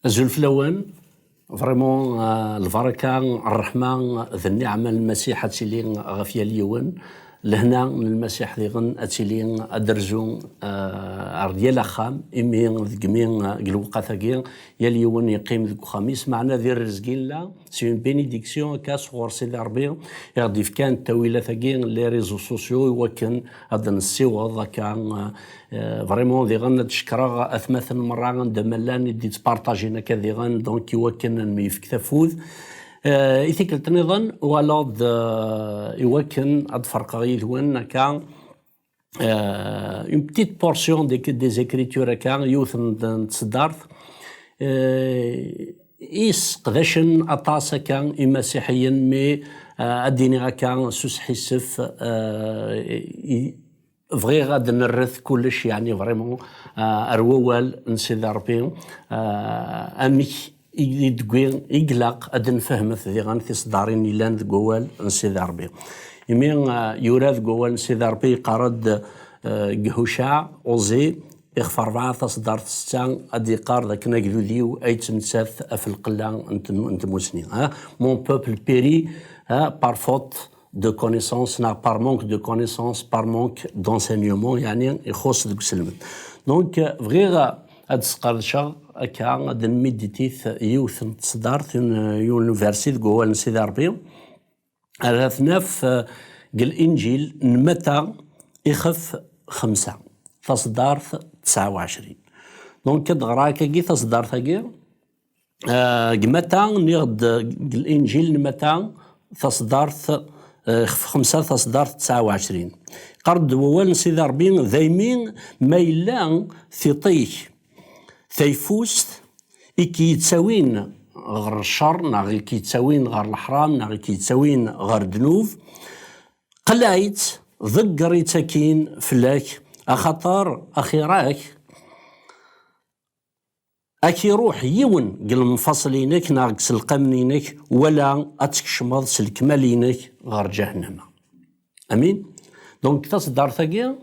زلف لون فريمون البركة الرحمة ذي النعمة المسيح أتيلي غفيا اليون لهنا المسيح ذيغن أتيلي أدرزو أرديال أخام إمين ذقمين قلوقا ثقين يليون يقيم ذكو خميس معنا ذي الرزقين لا سي اون بينيديكسيون كاس غور سيدي ربي يغدي في كان تاويلة ثقين لي ريزو سوسيو يوكن هذا السيوض كان فريمون ذيغن تشكرا أثمث مرة غندملان دي تبارطاجينا كذيغن دونك يوكن الميفك تفوذ إثيكلت نظن ولاد يوكن أدفرق غيثوان كان une petite portion des écritures كان يوثن تصدارت قداشن أطاسا كان مسيحيا مي الديني كان سوس حسف فغي غاد نرث كلش يعني فريمون أروال نسيد ربي أمي يدقين يقلق أدن فهمت ذي غان في صدارين يلان ذي قوال نسيد ربي يمين يوراد قوال نسيد ربي قارد قهوشا أوزي إخفار بعض تصدار تستان أدي قار ذاك نقلو ذيو أي تمساث في القلان أنت مسنين مون بوبل بيري بار فوت de connaissances, par manque de connaissances, par manque d'enseignement, يعني يخص ذوك سلمت. دونك فغير هاد السقارشة كا غادي نميديتيث يوث تصدارت يونيفرسيتي قوال نسيدي ربي على ثناف الإنجيل نمتا يخف 5 تصدارت 29. دونك كدغراك كي تصدارت كي قمتا نغد الإنجيل نمتا تصدارت 5 تصدارت 29 قرد ووال سيدي ربي ذايمين ميلان ثيطيش ثيفوست إكي يتساوين غير الشر ناغي كي يتساوين غير الحرام ناغي كي يتساوين غير دنوف قلايت ذكر يتاكين فلاك أخطر أخيراك أكي روح يون قل منفصلينك ناقص القمنينك ولا أتكشمض سلكمالينك غير جهنم أمين دونك تصدر ثقيل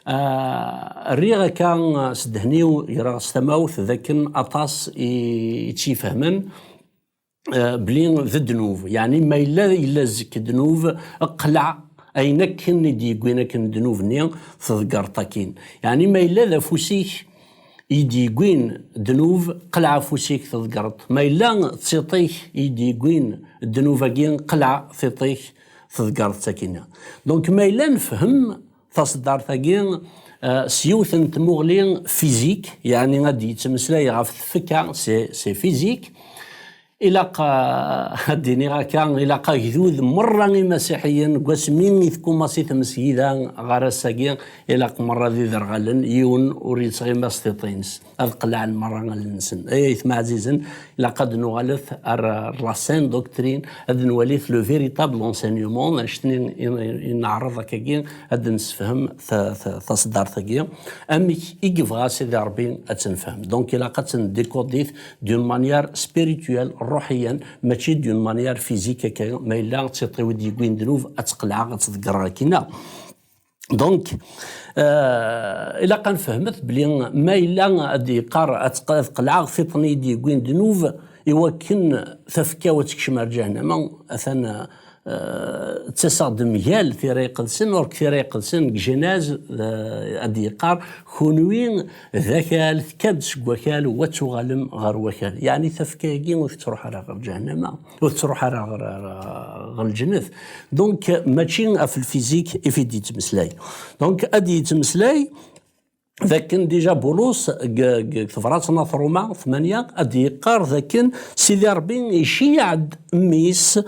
الريغة كان سدهنيو يرى استماوث ذاكن أطاس يتشي فهمن بلين ذا دنوف يعني ما إلا زك دنوف اقلع أينك دي قوينك دنوف نيان تذكر تاكين يعني ما إلا ذا فوسيك يدي قوين دنوف قلع فوسيك تذكرت ما إلا تسيطيك يدي قوين دنوفاكين قلع ثيطيك تذكرت ساكينة دونك ما إلا نفهم تصدر ثقين سيوثن تمغلين فيزيك يعني غادي يتمسلاي غاف الفكا سي فيزيك إلا الديني غاكا إلا جذوذ مرة مسيحيا قاسمين يثكو ماسي تمسيدا غارا ساقين إلا مرة ذي ذرغالن يون أريد صغير ماستيطينس أذقلع المرة غالنسن أي ثم عزيزا إلا قد نغالث الراسين دوكترين هذا نوليث لو فيريتابل انسينيومون نشتني نعرض كاكين هذا نسفهم تصدر ثقيا أمي إيكفغا سيدي ربي أتنفهم دونك إلا قد نديكوديث دون مانيار سبيريتوال روحيا ماشي دون مانيير فيزيك ما الا تيطيو ديكوين دنوف اتقلع غتذكر كينا دونك الا كنفهمت بلي ما الا ادي قار اتقلع فطني ديكوين دنوف يوكن ثفكا وتكشمر جهنم اثنا تصاد ميال في ريق السن ورك في ريق السن جناز ادي قار خونوين ذكال كبس وكال وتغلم غير وكال يعني تفكاكي وتروح على غير جهنم وتروح على غير الجنة دونك ماشي في الفيزيك افيدي تمسلاي دونك ادي تمسلاي ذاكن ديجا بولوس ثفرات ناثروما 8 ادي قار ذاكن سيدي ربي يشيع ميس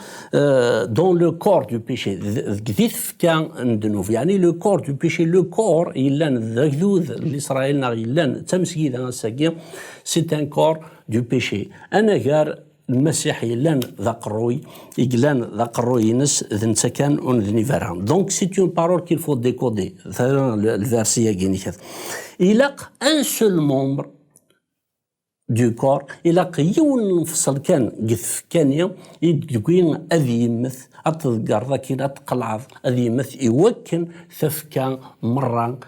دون لو كور دو بيشي ذكذيث كان ندنوف يعني لو كور دو بيشي لو كور يلان ذاكذوذ الاسرائيل يلان تمسكي ذا ساكي سي ان كور دو بيشي انا غير المسيح يلان ذا قروي يقلان ذا قروي ينس ذن سكان اون ذني فيران دونك سي اون بارول كيل فو ديكودي الفيرسيه كيني كذا إلاق ان سول مومبر دو كور إلاق يون نفصل كان قث كان يدقين أذي يمث أتذكر ذاكين أتقلع أذي يمث يوكن ثفكان مرة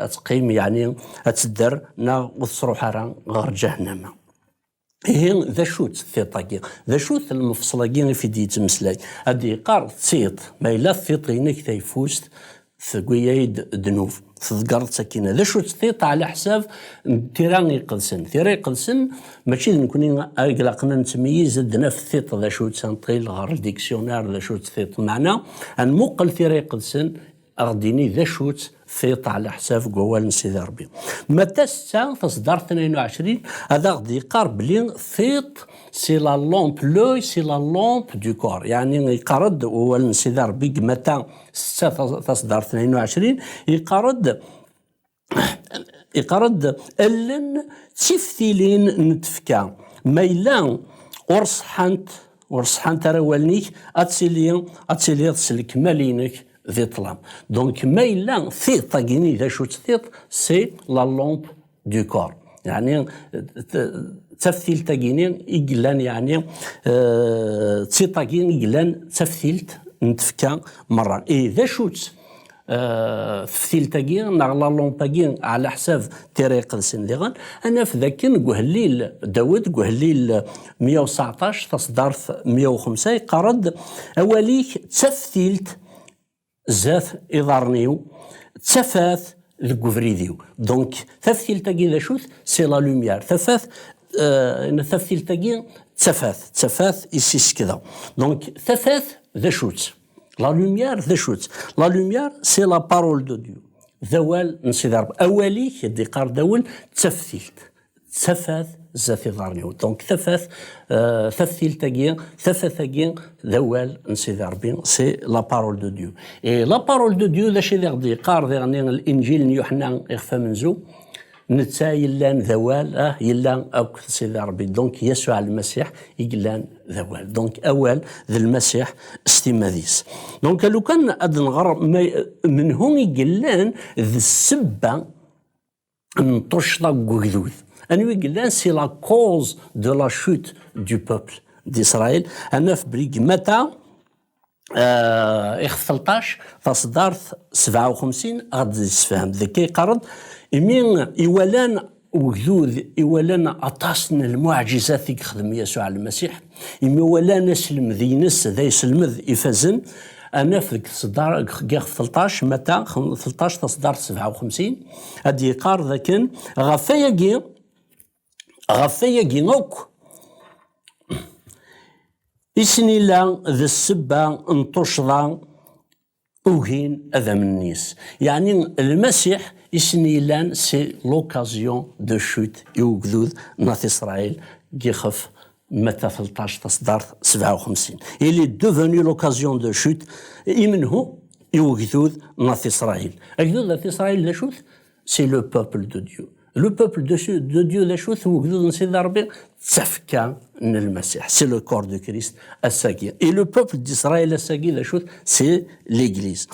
تقيم يعني تدر نا وتصروح راه غير جهنم. هي ذا شوت ثيطاكي ذا شوت المفصلاكي في دي تمسلاي هادي قار تصيط ما الا ثيطينك تيفوست ثقويايد دنوف تذكر سكينه ذا شوت ثيط على حساب تيران يقلسن ماشي نكوني قلقنا نتميز دنا في الثيط ذا شوت سنطيل غير الديكسيونير ذا شوت ثيط معنا نمقل تيرا يقلسن أغديني ذا شوت ثيط على حساب قوال سيدي ربي. متى ستا تصدر 22 هذا غدي يقارب لي ثيط سي لا لومب لوي سي لا لومب دو كور، يعني يقارد قوال سيدي ربي متى ستا تصدر 22 يقارد ألن تيفتيلين نتفكا ميلان ورصحانت راه والنيك اتسيلي تسلك مالينك ذي طلام. دونك ما إلا ثيط تاكيني ذا شو تثيط سي لا لومب دو كور، يعني تفثيل تاكيني إقلان يعني تسي تاكيني إقلان تفثيل نتفكا مرة ذا شوت تفثيل تاكين لا لومب تاكين على حساب طريق السندغان. أنا في ذاك قهليل داود قهليل 119 تصدر 105 يقرد أوليك تفثيلت زات إضارنيو تفاث الكوفريديو. دونك تفثيل تاكي ذا شوت سي لا لوميار تفاث تفثيل تاكي تفاث يسيس كذا. دونك تفاث ذا شوت لا لوميار ذا شوت لا لوميار سي لا بارول دو ديو ذوال نسيدار أوليك يدي قار دول تفثيلت تفاث زات ضارنيو. دونك تفثيل تاكين تاكين ذوال نسيدي ربي سي لا بارول دو ديو. اي لا بارول دو ديو ذا شي غدي قار ذي الانجيل يوحنا يخفى منزو نتا يلان ذوال يلان اوك سيدي ربي. دونك يسوع المسيح يقلان ذوال. دونك اول ذا المسيح استماديس. دونك لو كان اد نغر من هون يقلان ذا السبه نطشطا قذوذ أنوي قلان سي لا كوز دو لا شوت دو بوبل d'Israël. أنا في بريق متى 13 تصدر 57 غادي يسفهم ذكي قرض يمين يولان وجذوذ يولان أطاسن المعجزات يخدم يسوع المسيح يمين ولان يسلم ذي نس ذي يسلم يفزن. أنا في تصدر 13 متى 13 تصدر 57 هادي قار ذاكن غفايا نوك إسني لا ذا السبة انتشضا أوهين أذى من الناس. يعني المسيح إسني لان سي لوكازيون دو شوت يوكذوذ ناث إسرائيل يخف متى 13 تصدر 57 إلي دوفوني لوكازيون دو شوت إمنه يوكذوذ ناث إسرائيل. أكذوذ ناث إسرائيل لا شوت سي لو بوبل دو ديو. لو بوبل دو ديو لا شوت وكذوذ نسيدي ربي تفكا من المسيح سي لو كور دو كريست الساكي. اي لو بوبل ديسرايل الساكي لا شوت سي ليغليز.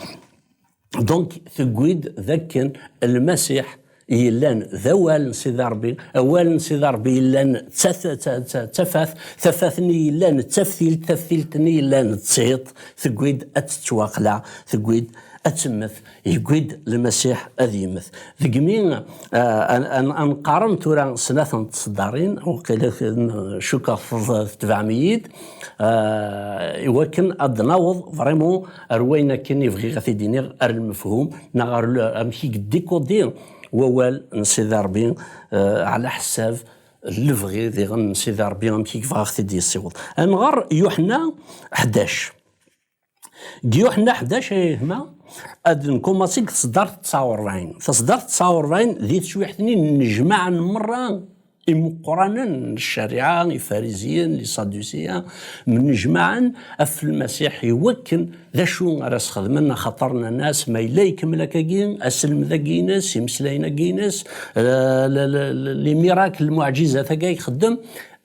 دونك ثقويد ذاك المسيح يلان ذوال نسيدي ربي اوال نسيدي ربي يلان ثفاثني يلان تفثيلتني يلان تصيط ثقويد اتتواقلع ثقويد أتمث يقيد المسيح أذيمث ذقمين أنقارن تورا سنة تصدارين وقيل شوكا في 700 ولكن أدناوض فريمون أروينا كني في غير دينير المفهوم نغار أمشي ديكودير ووال نسيدي ربي على حساب الفغي ذي غن نسيدي ربي أمشي فغاختي دي السيوط. أنغار يوحنا 11 يوحنا 11 هما نكون ماسيك تصدرت 49 تصدرت 49 ذي تشويحتني نجمع مرة مقرانا الشريعة الفاريزيين الصدوسيين من نجمعا في المسيح يوكن ذا شو راس خدمنا خطرنا ناس ما إلا يكمل كاين أسلم ذا كيناس يمسلينا كيناس لي ميراكل المعجزة ثقاي خدم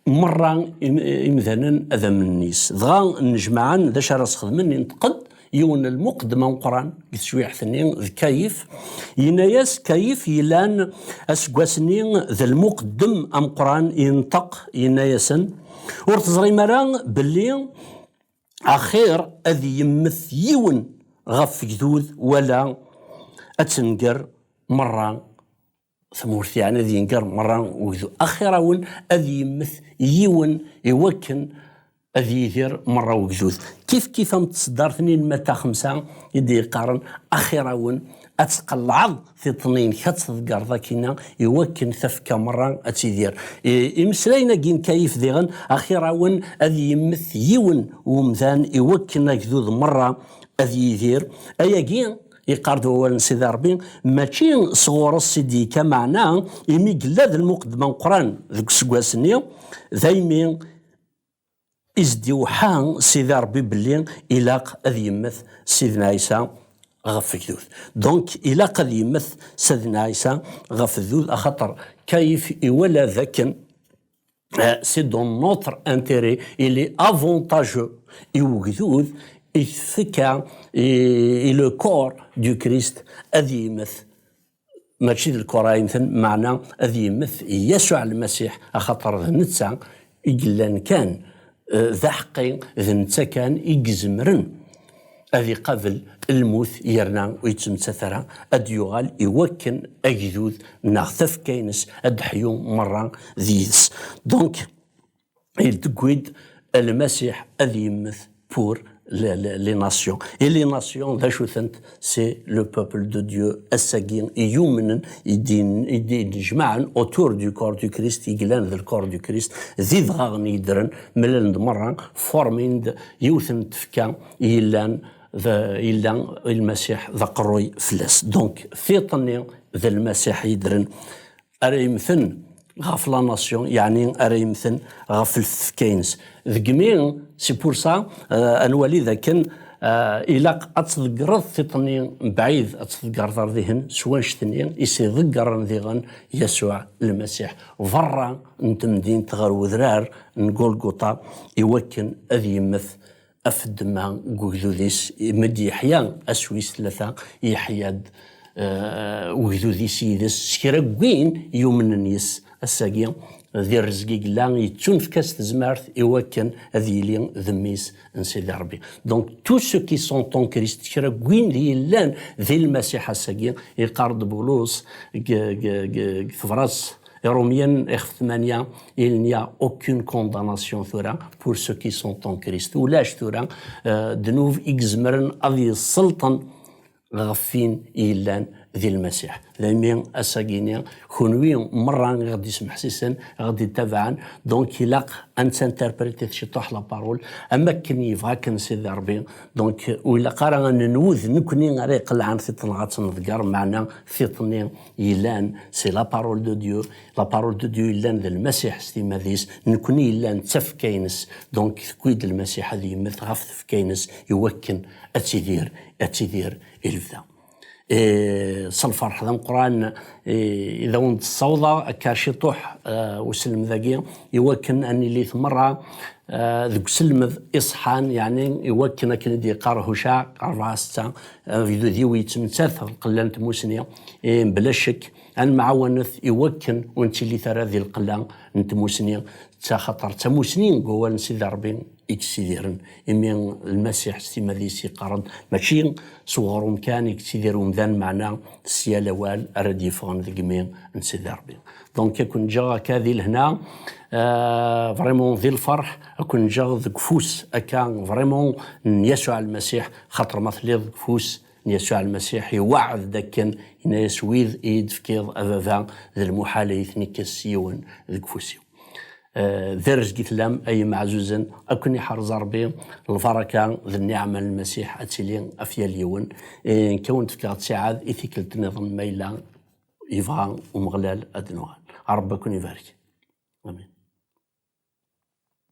مرة إمذانا أذى من الناس ضغا نجمعا ذا شراس خدمنا ينتقد يون المقدمة وقران شوية حثنين الكيف يناياس كيف يلان أسقاسنين ذا المقدم أم قران ينطق يناياسن ورتزري مران باللي أخير أذي يمث يون غف جذوذ ولا اتنقر مرة ثمورثي يعني ذي ينقر مرة وذو أخيرا ون أذي يمث يون يوكن أذي يثير مرة وجوز كيف متصدرتني المتا 5 يدي يقارن أخيرا ون أتقلعض في طنين كتذكر ذاكينا يوكن ثفكة مرة أتيدير إمسلينا كين كيف ذيغن أخيرا ون أذي يمث يون ومذان يوكن أكذوذ مرة أذي يثير أياكين يقاردوا أولا سيدي ربي ماشي صغور السيدي كمعناه إمي قلاد المقدمة قران ذوك سكواسني ذايمين إزديوحان سيدي ربي بلي إلاق أذي يمث سيدنا عيسى غف كذوذ دونك إلاق أذي يمث سيدنا عيسى غف ذوذ أخطر كيف يولى ذاك سي دون نوتر انتيري إلي افونتاجو يوجدوذ إثكا لو كور دو كريست أذي يمث ماشي الكور يمثل معنى أذي يمث يسوع المسيح أخطر نتسا إجلان كان ذا حقي ذا نتسا كان يجزمرن أذي قبل الموت يرنا ويتمتثرا أديوغال يوكن أجدود نغثف كينس أدحيو مرة ذيس دونك يلتقويد المسيح أذي يمث بور les nations. Et les nations, c'est le peuple de Dieu, الساقين يؤمنن يجمعن autour du corps du Christ, يقلان ذا الكور du Christ, ذي ضغاغن يدرن ملان مرة فورمين يوثن تفكا يلان المسيح ذا قروي فلاس. دونك في طني ذا المسيح يدرن أريمثن غاف لا ناسيون يعني أريمثن غاف الفكينس ذكمين سي بور سا انوالي ذاكن إلا أتذكرت ثطني بعيد أتذكر ذهن سوانشتني يسي ذكر ذيغن يسوع المسيح فرا نتمدين تغار وذرار نقول قطع يوكن أذي يمث أفد ما قوذوذيس مدي يحيان أسويس ثلاثة يحياد وقذوذيس يدس سكراقين يومن نيس الساقين ذي الرزقي قلان يتون في كاس تزمارت يوكن هذي لين ذميس نسيدي ربي. دونك تو سو كي سون طون كريست كراكوين ذي لان ذي المسيح الساقين يقارد بولوس فراس روميان اخ 8 il n'y a aucune condamnation ثورا pour ceux qui sont en Christ ولاش ثورا دنوف إجزمرن أذي السلطن غفين إيلان ذي المسيح ذي أساقيني خنوي مرة غادي يسمح سيسن غادي يتابعن دونك يلاق أن تنتربريتي شطوح لا بارول أما كن يفغا كن سيدي ربي دونك وإلا قارا ننوذ نكوني غادي يقلعن ثيطن غاتنذكر معنا ثيطني يلان سي لا بارول دو ديو لا بارول دو ديو يلان ذي المسيح ستيما ذيس نكوني يلان تف كاينس دونك كويد المسيح هذه يمث غاف كاينس يوكن أتيدير الفدا صلفر هذا القرآن إذا ونت الصوضة كاشطوح وسلم ذاكي يوكن أني لي مرة ذوك سلم إصحان يعني يوكن كن دي قاره شاع 4 6 فيديو ذي ويتمثل القلان تموسنيا بلا شك أن معاونث يوكن وانت اللي ثرى ذي القلان نتموسنيا خطر تموسنين قوان سيدي ربي إكسيديرن إمين المسيح ستيما ذي سيقارن ماشي صغرهم كان إكسيديرون ذان معنا السيالة وال أردي فغن ذي قمين نسيدي ربي دونك يكون جا كاذي لهنا فريمون ذي الفرح أكون جا ذي كفوس أكان فريمون يسوع المسيح خطر مثل ذي كفوس يسوع المسيح يوعد داكن يناس ويذ إيد فكيض أفافا ذي المحالة يثني كسيون ذي كفوسيو ذرج قتلام أي معزوزا أكوني حرز ربي الفركة ذي النعمة المسيح أتسلين أفيا اليون كونت فكرة سعاد إثيكل تنظم ميلا يفغان ومغلال أدنوغان رب يكون يبارك آمين.